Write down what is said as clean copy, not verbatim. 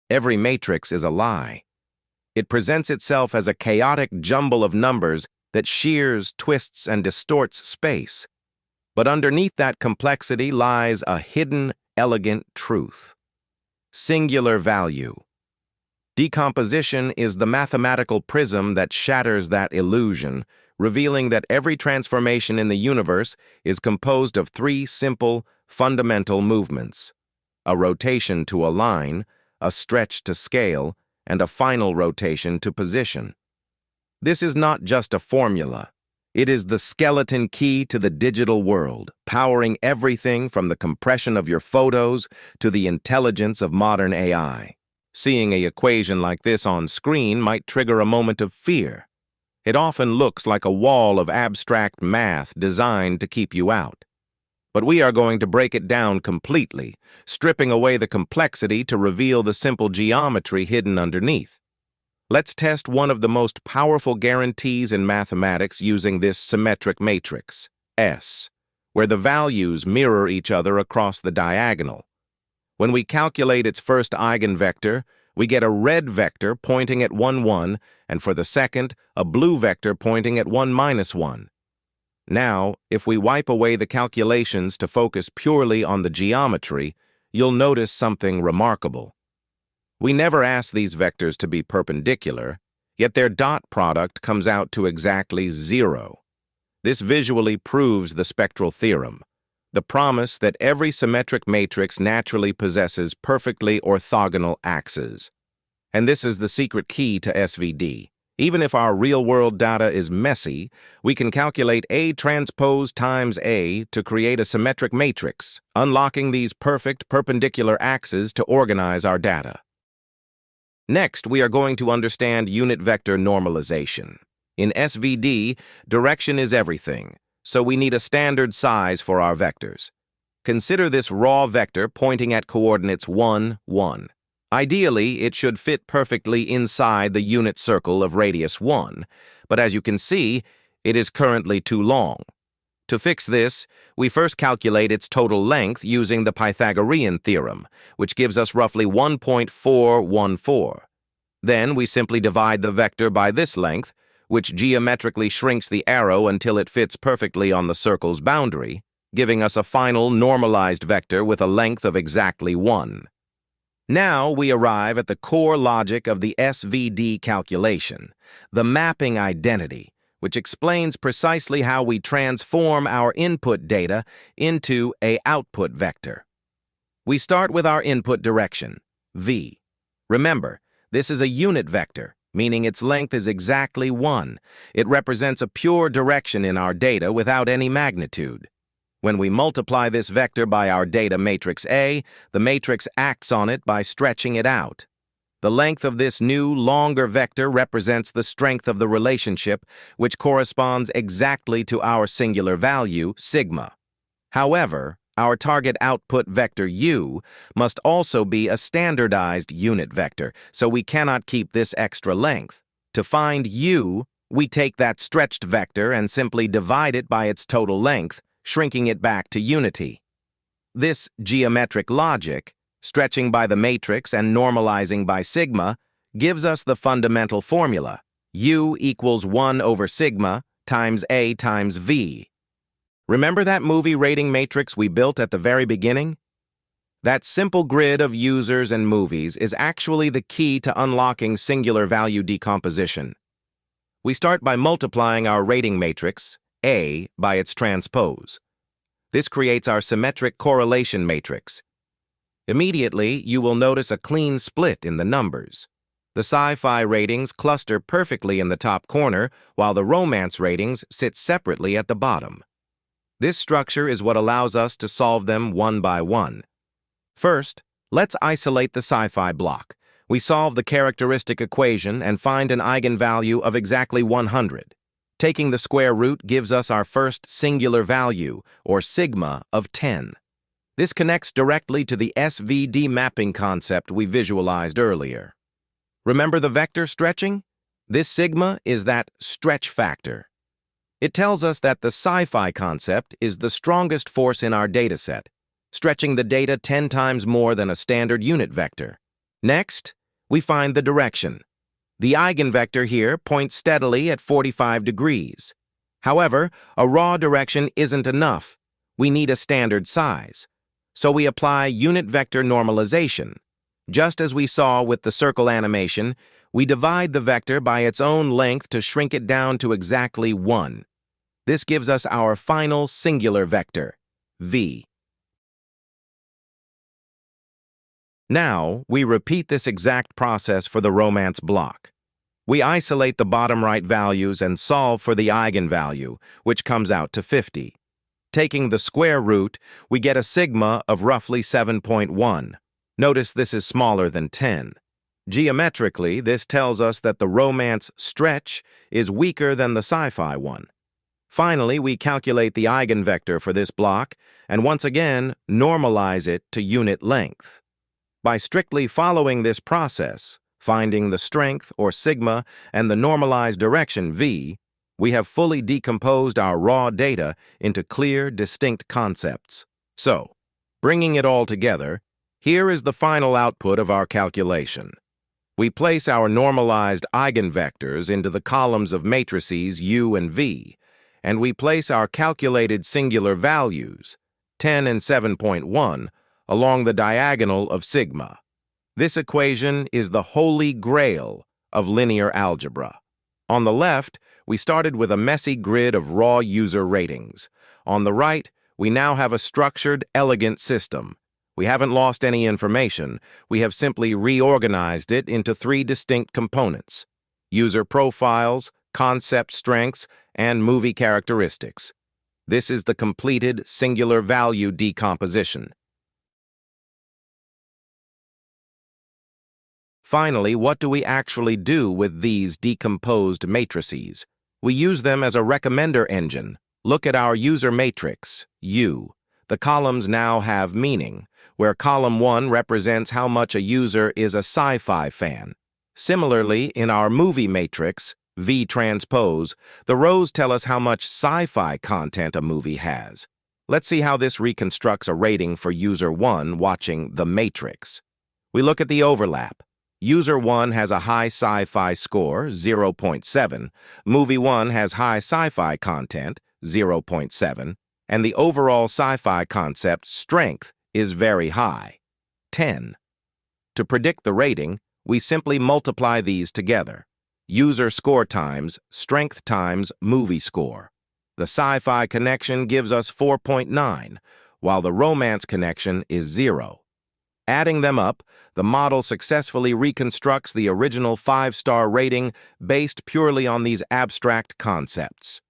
Every matrix is a lie. It presents itself as a chaotic jumble of numbers that shears, twists, and distorts space. But underneath that complexity lies a hidden, elegant truth. Singular value. Decomposition is the mathematical prism that shatters that illusion, revealing that every transformation in the universe is composed of three simple, fundamental movements: a rotation to align, a stretch to scale, and a final rotation to position. This is not just a formula. It is the skeleton key to the digital world, powering everything from the compression of your photos to the intelligence of modern AI. Seeing an equation like this on screen might trigger a moment of fear. It often looks like a wall of abstract math designed to keep you out. But we are going to break it down completely, stripping away the complexity to reveal the simple geometry hidden underneath. Let's test one of the most powerful guarantees in mathematics using this symmetric matrix, S, where the values mirror each other across the diagonal. When we calculate its first eigenvector, we get a red vector pointing at 1, 1, and for the second, a blue vector pointing at 1, 1. Now, if we wipe away the calculations to focus purely on the geometry, you'll notice something remarkable. We never ask these vectors to be perpendicular, yet their dot product comes out to exactly 0. This visually proves the spectral theorem, the promise that every symmetric matrix naturally possesses perfectly orthogonal axes. And this is the secret key to SVD. Even if our real-world data is messy, we can calculate A transpose times A to create a symmetric matrix, unlocking these perfect perpendicular axes to organize our data. Next, we are going to understand unit vector normalization. In SVD, direction is everything, so we need a standard size for our vectors. Consider this raw vector pointing at coordinates 1, 1. Ideally, it should fit perfectly inside the unit circle of radius 1, but as you can see, it is currently too long. To fix this, we first calculate its total length using the Pythagorean theorem, which gives us roughly 1.414. Then we simply divide the vector by this length, which geometrically shrinks the arrow until it fits perfectly on the circle's boundary, giving us a final normalized vector with a length of exactly 1. Now we arrive at the core logic of the SVD calculation, the mapping identity, which explains precisely how we transform our input data into an output vector. We start with our input direction, v. Remember, this is a unit vector, meaning its length is exactly 1. It represents a pure direction in our data without any magnitude. When we multiply this vector by our data matrix A, the matrix acts on it by stretching it out. The length of this new, longer vector represents the strength of the relationship, which corresponds exactly to our singular value, sigma. However, our target output vector u must also be a standardized unit vector, so we cannot keep this extra length. To find u, we take that stretched vector and simply divide it by its total length, shrinking it back to unity. This geometric logic, stretching by the matrix and normalizing by sigma, gives us the fundamental formula, u equals 1 over sigma times A times V. Remember that movie rating matrix we built at the very beginning? That simple grid of users and movies is actually the key to unlocking singular value decomposition. We start by multiplying our rating matrix, A, by its transpose. This creates our symmetric correlation matrix. Immediately, you will notice a clean split in the numbers. The sci-fi ratings cluster perfectly in the top corner, while the romance ratings sit separately at the bottom. This structure is what allows us to solve them one by one. First, let's isolate the sci-fi block. We solve the characteristic equation and find an eigenvalue of exactly 100. Taking the square root gives us our first singular value, or sigma, of 10. This connects directly to the SVD mapping concept we visualized earlier. Remember the vector stretching? This sigma is that stretch factor. It tells us that the sci-fi concept is the strongest force in our dataset, stretching the data 10 times more than a standard unit vector. Next, We find the direction. The eigenvector here points steadily at 45 degrees. However, a raw direction isn't enough. We need a standard size. So we apply unit vector normalization. Just as we saw with the circle animation, we divide the vector by its own length to shrink it down to exactly 1. This gives us our final singular vector, v. Now, we repeat this exact process for the romance block. We isolate the bottom right values and solve for the eigenvalue, which comes out to 50. Taking the square root, we get a sigma of roughly 7.1. Notice this is smaller than 10. Geometrically, this tells us that the romance stretch is weaker than the sci-fi one. Finally, we calculate the eigenvector for this block and once again normalize it to unit length. By strictly following this process, finding the strength, or sigma, and the normalized direction, v, we have fully decomposed our raw data into clear, distinct concepts. So, bringing it all together, here is the final output of our calculation. We place our normalized eigenvectors into the columns of matrices U and V, and we place our calculated singular values, 10 and 7.1, along the diagonal of sigma. This equation is the holy grail of linear algebra. On the left, we started with a messy grid of raw user ratings. On the right, we now have a structured, elegant system. We haven't lost any information. We have simply reorganized it into 3 distinct components: user profiles, concept strengths, and movie characteristics. This is the completed singular value decomposition. Finally, what do we actually do with these decomposed matrices? We use them as a recommender engine. Look at our user matrix, U. The columns now have meaning, where column 1 represents how much a user is a sci-fi fan. Similarly, in our movie matrix, V transpose, the rows tell us how much sci-fi content a movie has. Let's see how this reconstructs a rating for user 1 watching The Matrix. We look at the overlap. User 1 has a high sci-fi score, 0.7. Movie 1 has high sci-fi content, 0.7. And the overall sci-fi concept strength is very high, 10. To predict the rating, we simply multiply these together. User score times strength times movie score. The sci-fi connection gives us 4.9, while the romance connection is 0. Adding them up, the model successfully reconstructs the original 5-star rating based purely on these abstract concepts.